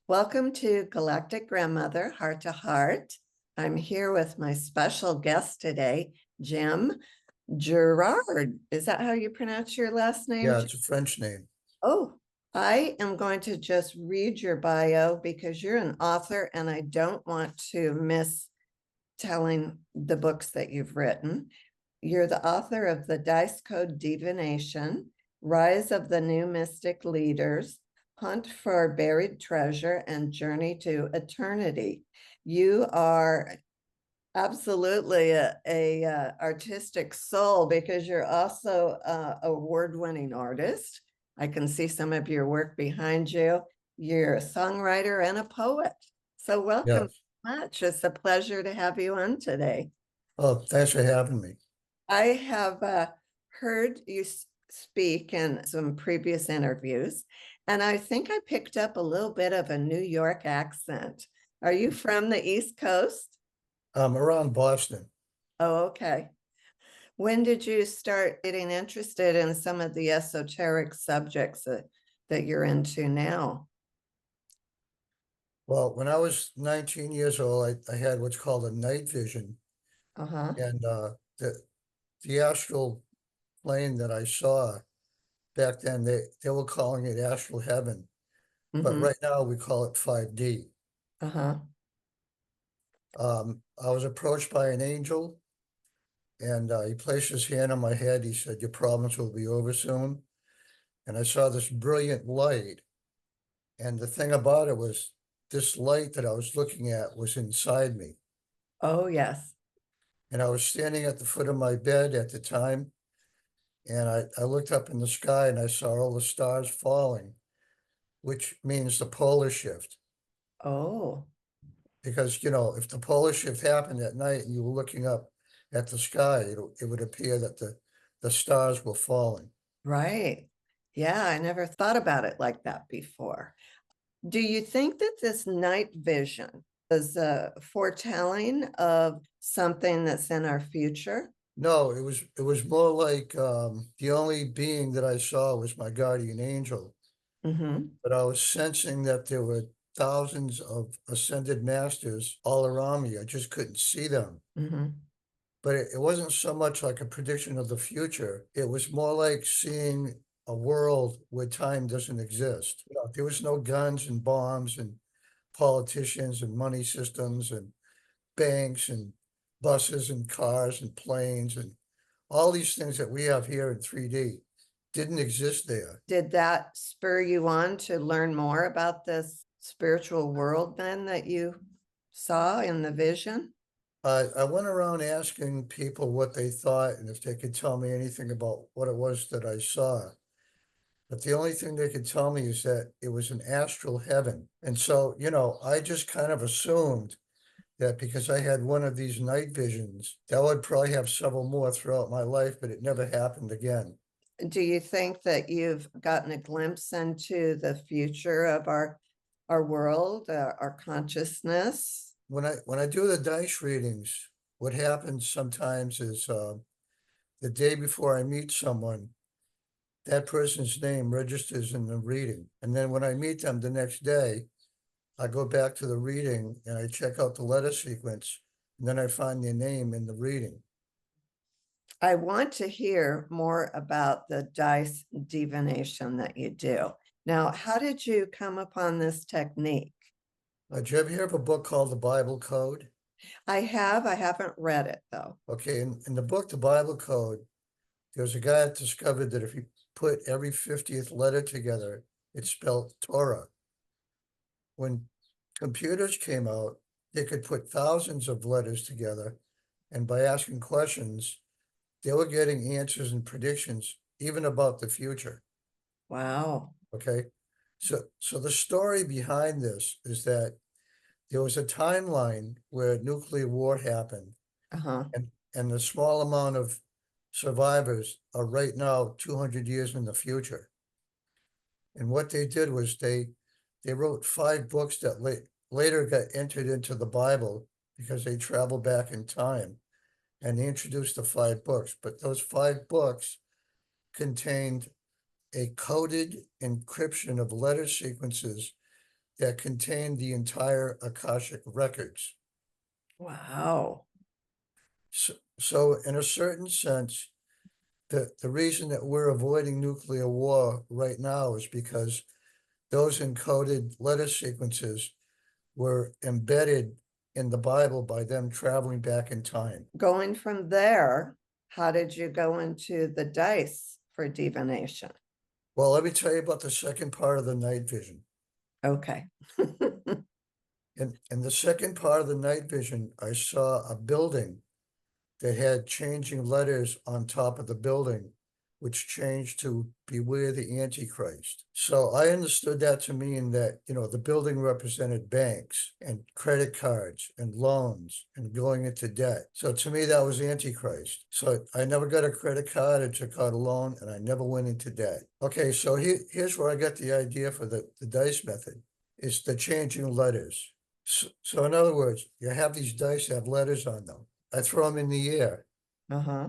Welcome to Galactic Grandmother, Heart to Heart. I'm here with my special guest today, Jim Girouard. Is that how you pronounce your last name? Yeah, it's a French name. Oh, I am going to just read your bio because you're an author and I don't want to miss telling the books that you've written. You're the author of the Dice Code Divination, Rise of the New Mystic Leaders, Hunt for Buried Treasure, and Journey to Eternity. You are absolutely a artistic soul because you're also a award-winning artist. I can see some of your work behind you. You're a songwriter and a poet. So welcome Yes. so much. It's a pleasure to have you on today. Oh, thanks for having me. I have heard you speak in some previous interviews, and I think I picked up a little bit of a New York accent. Are you from the East Coast? I'm around Boston. Oh, okay. When did you start getting interested in some of the esoteric subjects that you're into now? Well, when I was 19 years old, I had what's called a night vision. Uh-huh. And the astral plane that I saw back then, they were calling it astral heaven. But Mm-hmm. right now we call it 5D. Uh-huh. I was approached by an angel and he placed his hand on my head. He said, "Your problems will be over soon." And I saw this brilliant light. And the thing about it was this light that I was looking at was inside me. Oh, yes. And I was standing at the foot of my bed at the time. And I looked up in the sky and I saw all the stars falling, which means the polar shift. Oh, Because, if the polar shift happened at night and you were looking up at the sky, it would appear that the stars were falling. right. Yeah, I never thought about it like that before. Do you think that this night vision is foretelling of something that's in our future? No, it was more like the only being that I saw was my guardian angel. Mm-hmm. But I was sensing that there were thousands of ascended masters all around me. I just couldn't see them. Mm-hmm. But it wasn't so much like a prediction of the future. It was more like seeing a world where time doesn't exist. There was no guns and bombs and politicians and money systems and banks and buses and cars and planes and all these things that we have here in 3D didn't exist there. Did that spur you on to learn more about this spiritual world then that you saw in the vision? I went around asking people what they thought and if they could tell me anything about what it was that I saw. But the only thing they could tell me is that it was an astral heaven. And so, I just kind of assumed that because I had one of these night visions, that would probably have several more throughout my life, but it never happened again. Do you think that you've gotten a glimpse into the future of our world, our consciousness? When I do the dice readings, what happens sometimes is the day before I meet someone, that person's name registers in the reading. And then when I meet them the next day, I go back to the reading and I check out the letter sequence, and then I find their name in the reading. I want to hear more about the dice divination that you do. Now, how did you come upon this technique? Did you ever hear of a book called The Bible Code? I haven't read it though. Okay, in the book, The Bible Code, there's a guy that discovered that if you put every 50th letter together, it spelled Torah. When computers came out, they could put thousands of letters together, and by asking questions, they were getting answers and predictions even about the future. Wow. Okay. So the story behind this is that there was a timeline where nuclear war happened, Uh-huh. and the small amount of survivors are right now 200 years in the future. And what they did was they wrote 5 books that later got entered into the Bible because they traveled back in time, and they introduced the 5 books. But those 5 books contained a coded encryption of letter sequences that contained the entire Akashic records. Wow. So in a certain sense, the reason that we're avoiding nuclear war right now is because those encoded letter sequences were embedded in the Bible by them traveling back in time. Going from there, how did you go into the dice for divination? Well, let me tell you about the second part of the night vision. Okay. In the second part of the night vision, I saw a building that had changing letters on top of the building, which changed to beware the Antichrist. So I understood that to mean that, the building represented banks and credit cards and loans and going into debt. So to me, that was Antichrist. So I never got a credit card, I took out a loan, and I never went into debt. Okay, so here's where I got the idea for the dice method. It's the changing letters. So in other words, you have these dice have letters on them. I throw them in the air. Uh-huh.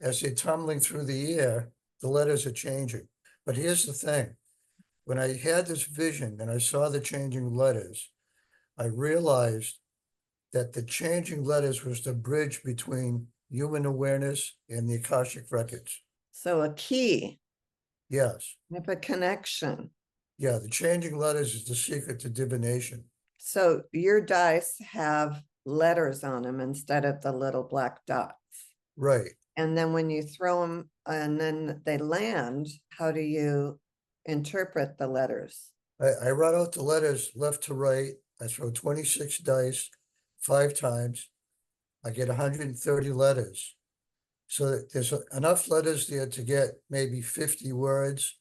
As they're tumbling through the air, the letters are changing. But here's the thing. When I had this vision and I saw the changing letters, I realized that the changing letters was the bridge between human awareness and the Akashic records. So a key, Yes. with a connection. Yeah, the changing letters is the secret to divination. So your dice have letters on them instead of the little black dots. Right. And then when you throw them and then they land, how do you interpret the letters? I write out the letters left to right. I throw 26 dice 5 times. I get 130 letters. So that there's enough letters there to get maybe 50 words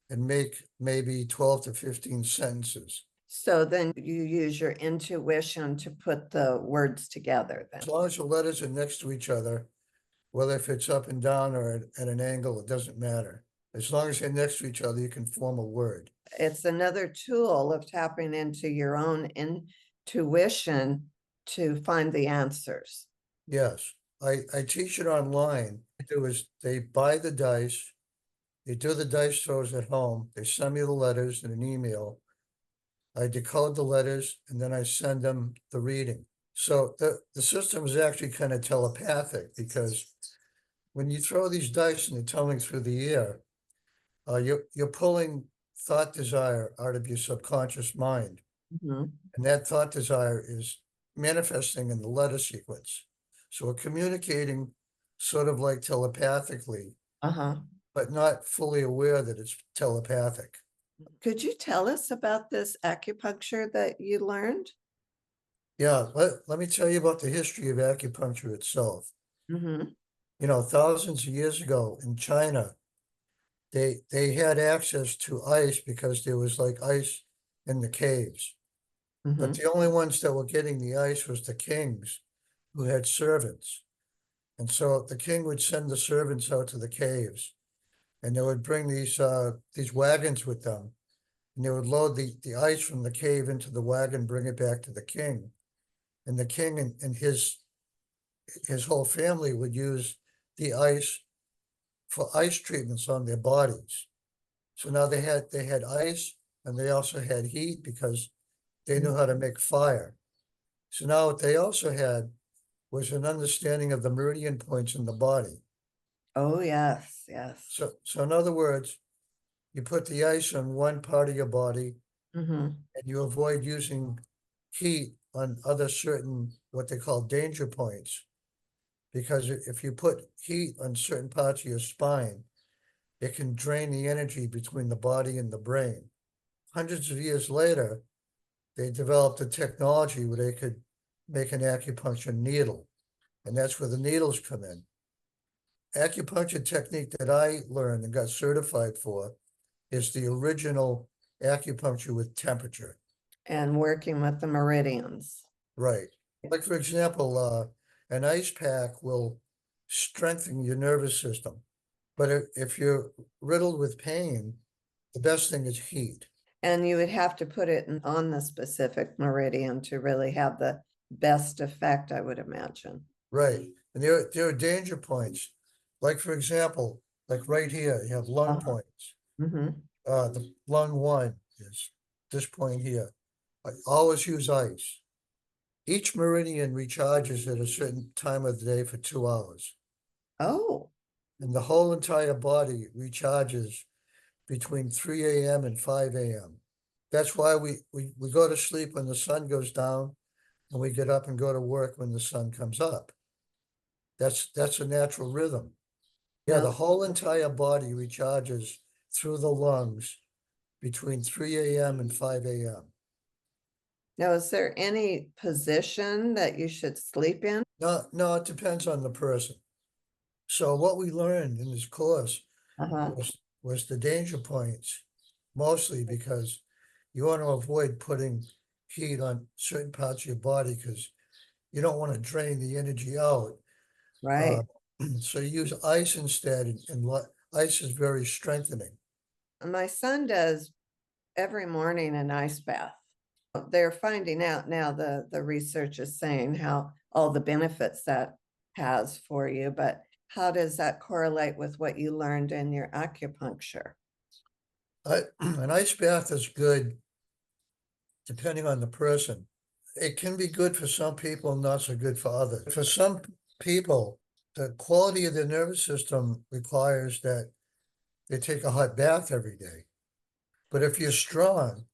and make maybe 12 to 15 sentences. So then you use your intuition to put the words together then. As long as the letters are next to each other, whether if it's up and down or at an angle, it doesn't matter. As long as they're next to each other, you can form a word. It's another tool of tapping into your own intuition to find the answers. Yes, I teach it online. What they do is they buy the dice, they do the dice throws at home, they send me the letters in an email. I decode the letters and then I send them the reading. So the system is actually kind of telepathic because when you throw these dice and they're tumbling through the air, you're pulling thought desire out of your subconscious mind. Mhm. And that thought desire is manifesting in the letter sequence. So we're communicating sort of like telepathically, Uh-huh. but not fully aware that it's telepathic. Could you tell us about this acupuncture that you learned? Yeah, let me tell you about the history of acupuncture itself. Mm-hmm. Thousands of years ago in China, they had access to ice because there was like ice in the caves. But Mm-hmm. the only ones that were getting the ice was the kings who had servants. And so the king would send the servants out to the caves and they would bring these wagons with them. And they would load the ice from the cave into the wagon, bring it back to the king. And the king and his whole family would use the ice for ice treatments on their bodies. So now they had ice and they also had heat because they knew how to make fire. So now what they also had was an understanding of the meridian points in the body. Oh, yes, yes. So in other words, you put the ice on one part of your body Mm-hmm. and you avoid using heat on other certain, what they call danger points. Because if you put heat on certain parts of your spine, it can drain the energy between the body and the brain. Hundreds of years later, they developed a technology where they could make an acupuncture needle. And that's where the needles come in. Acupuncture technique that I learned and got certified for is the original acupuncture with temperature. And working with the meridians. Right. Like, for example, an ice pack will strengthen your nervous system. But if you're riddled with pain, the best thing is heat. And you would have to put it on the specific meridian to really have the best effect, I would imagine. Right. And there are danger points. Like, for example, like right here, you have lung Uh-huh. points. Mm-hmm. The lung 1 is this point here. I always use ice. Each meridian recharges at a certain time of the day for 2 hours. Oh, And the whole entire body recharges between 3 a.m. and 5 a.m. That's why we go to sleep when the sun goes down and we get up and go to work when the sun comes up. That's a natural rhythm. Yeah, no. the whole entire body recharges through the lungs between 3 a.m. and 5 a.m. Now, is there any position that you should sleep in? No, no, it depends on the person. So what we learned in this course Uh-huh, was the danger points, mostly because you want to avoid putting heat on certain parts of your body because you don't want to drain the energy out. right. So you use ice instead, and ice is very strengthening. My son does every morning an ice bath. They're finding out now, the research is saying how all the benefits that has for you, but how does that correlate with what you learned in your acupuncture? An ice bath is good depending on the person. It can be good for some people, not so good for others. For some people, the quality of their nervous system requires that they take a hot bath every day. But if you're strong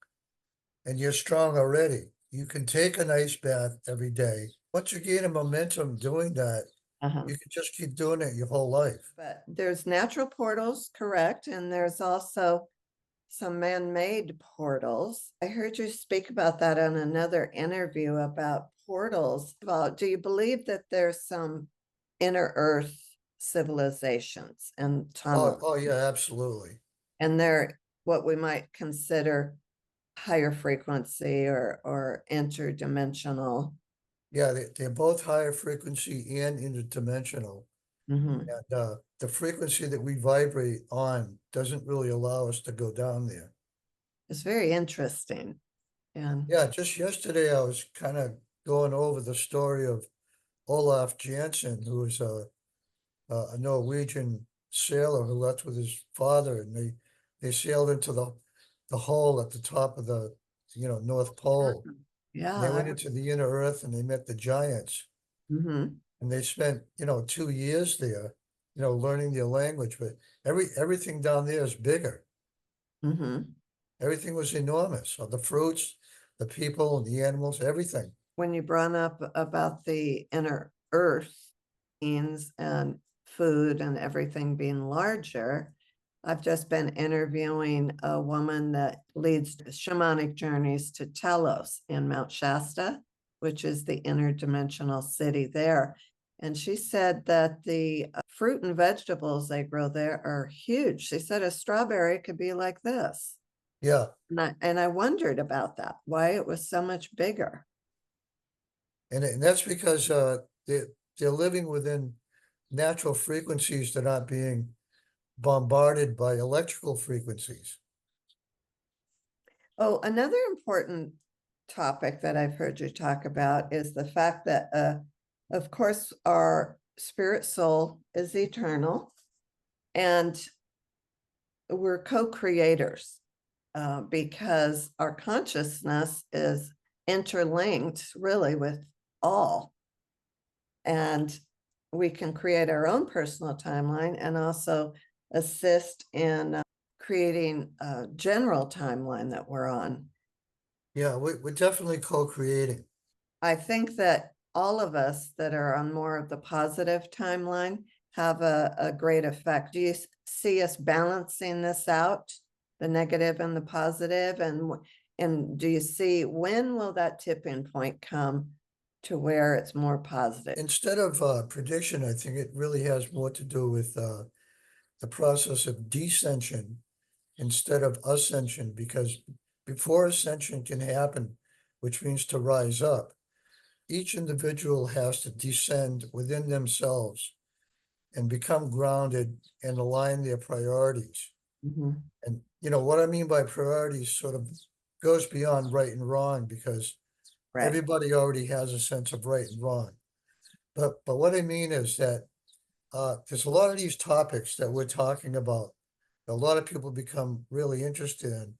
and you're strong already, you can take an ice bath every day. Once you gain a momentum doing that, Uh-huh. you can just keep doing it your whole life. But there's natural portals, correct? And there's also some man-made portals. I heard you speak about that on another interview about portals. Well, do you believe that there's some inner earth civilizations and tunnels, Oh yeah, absolutely. and they're what we might consider higher frequency or interdimensional? Yeah, they're both higher frequency and interdimensional. Mhm. And the frequency that we vibrate on doesn't really allow us to go down there. It's very interesting. And Yeah, just yesterday I was kind of going over the story of Olaf Jansen, who was a Norwegian sailor who left with his father, and they sailed into the hole at the top of the North Pole. And they yeah, went into the inner earth and they met the giants. mhm, And they spent 2 years there, learning their language. But everything down there is bigger. mhm. Everything was enormous. The fruits, the people, the animals, everything. When you brought up about the inner earth beings and food and everything being larger, I've just been interviewing a woman that leads shamanic journeys to Telos in Mount Shasta, which is the interdimensional city there. And she said that the fruit and vegetables they grow there are huge. She said a strawberry could be like this. Yeah. And I wondered about that, why it was so much bigger. And that's because they're living within natural frequencies. They're not being bombarded by electrical frequencies. Oh, another important topic that I've heard you talk about is the fact that, of course, our spirit soul is eternal and we're co-creators because our consciousness is interlinked really with all. And we can create our own personal timeline and also assist in creating a general timeline that we're on. Yeah, we're definitely co-creating. I think that all of us that are on more of the positive timeline have a great effect. Do you see us balancing this out, the negative and the positive? And do you see when will that tipping point come to where it's more positive? Instead of prediction, I think it really has more to do with the process of descension instead of ascension, because before ascension can happen, which means to rise up, each individual has to descend within themselves and become grounded and align their priorities. Mhm. And what I mean by priorities sort of goes beyond right and wrong, because Right. everybody already has a sense of right and wrong. But what I mean is that there's a lot of these topics that we're talking about, a lot of people become really interested in.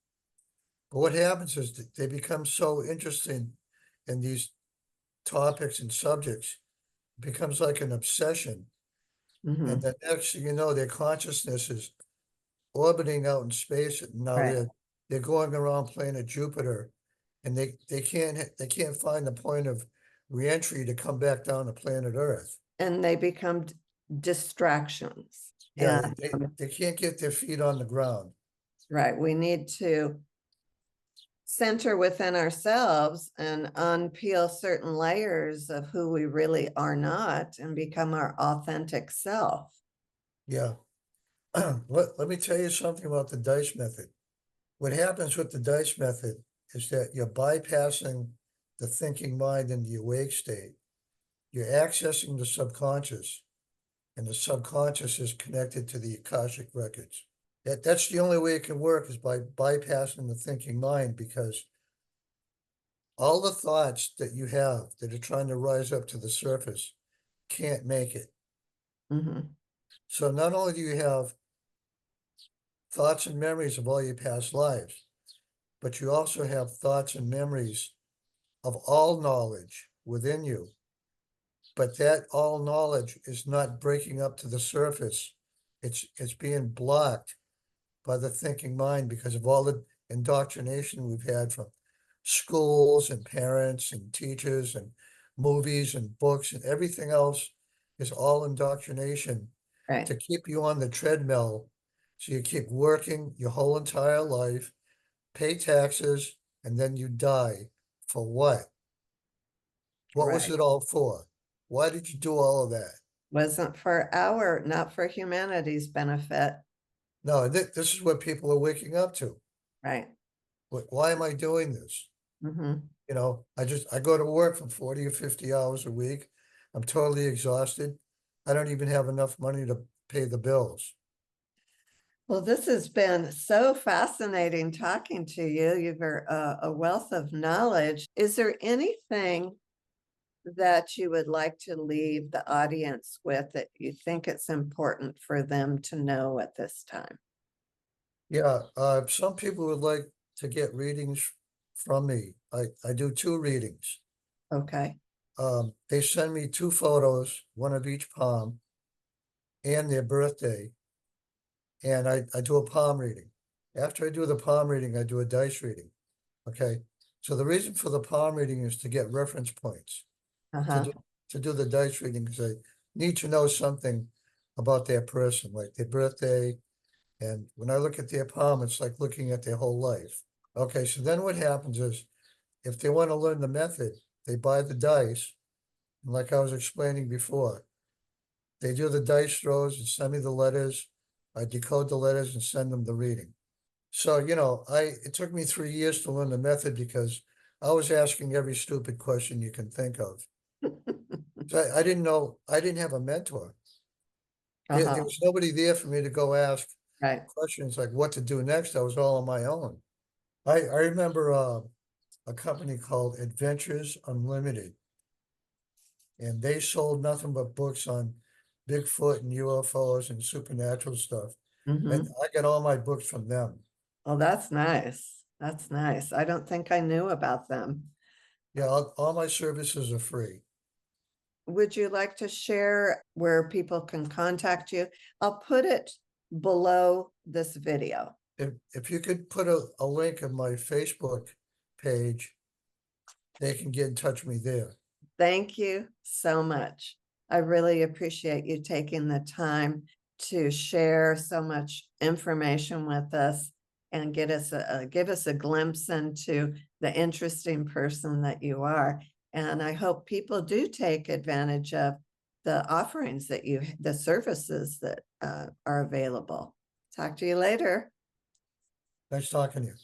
But what happens is that they become so interesting in these topics and subjects, it becomes like an obsession. And Mhm. the next thing you know, their consciousness is orbiting out in space, and now Right. they're going around planet Jupiter, and they can't find the point of reentry to come back down to planet Earth. And they become distractions. Yeah, And they can't get their feet on the ground. right, we need to center within ourselves and unpeel certain layers of who we really are not and become our authentic self. Yeah. Let me tell you something about the dice method. What happens with the dice method is that you're bypassing the thinking mind in the awake state. You're accessing the subconscious, and the subconscious is connected to the Akashic records. That's the only way it can work, is by bypassing the thinking mind, because all the thoughts that you have that are trying to rise up to the surface can't make it. Mhm. So not only do you have thoughts and memories of all your past lives, but you also have thoughts and memories of all knowledge within you. But that all knowledge is not breaking up to the surface. It's being blocked by the thinking mind because of all the indoctrination we've had from schools and parents and teachers and movies and books, and everything else is all indoctrination Right, to keep you on the treadmill. So you keep working your whole entire life, pay taxes, and then you die. For what? What was right. it all for? Why did you do all of that? Wasn't for our, not for humanity's benefit. No, this is what people are waking up to. Right. Why am I doing this? Mhm. You know, I go to work for 40 or 50 hours a week. I'm totally exhausted. I don't even have enough money to pay the bills. Well, this has been so fascinating talking to you. You've a wealth of knowledge. Is there anything that you would like to leave the audience with that you think it's important for them to know at this time? Yeah, some people would like to get readings from me. I do 2 readings. Okay. They send me 2 photos, one of each palm, and their birthday, and I do a palm reading. After I do the palm reading, I do a dice reading. Okay, so the reason for the palm reading is to get reference points to Uh-huh. do to do the dice reading, because I need to know something about their person, like their birthday. And when I look at their palm, it's like looking at their whole life. Okay, so then what happens is, if they want to learn the method, they buy the dice. And like I was explaining before, they do the dice throws and send me the letters. I decode the letters and send them the reading. So, it took me 3 years to learn the method, because I was asking every stupid question you can think of. So I didn't know, I didn't have a mentor. There Uh-huh. was nobody there for me to go ask Right. questions like what to do next. I was all on my own. I remember a company called Adventures Unlimited, and they sold nothing but books on Bigfoot and UFOs and supernatural stuff. And Mm-hmm. I got all my books from them. Well, that's nice. That's nice. I don't think I knew about them. Yeah, all my services are free. Would you like to share where people can contact you? I'll put it below this video. If you could put a link of my Facebook page, they can get in touch with me there. Thank you so much. I really appreciate you taking the time to share so much information with us and give us a glimpse into the interesting person that you are. And I hope people do take advantage of the offerings that the services that are available. Talk to you later. Nice talking to you.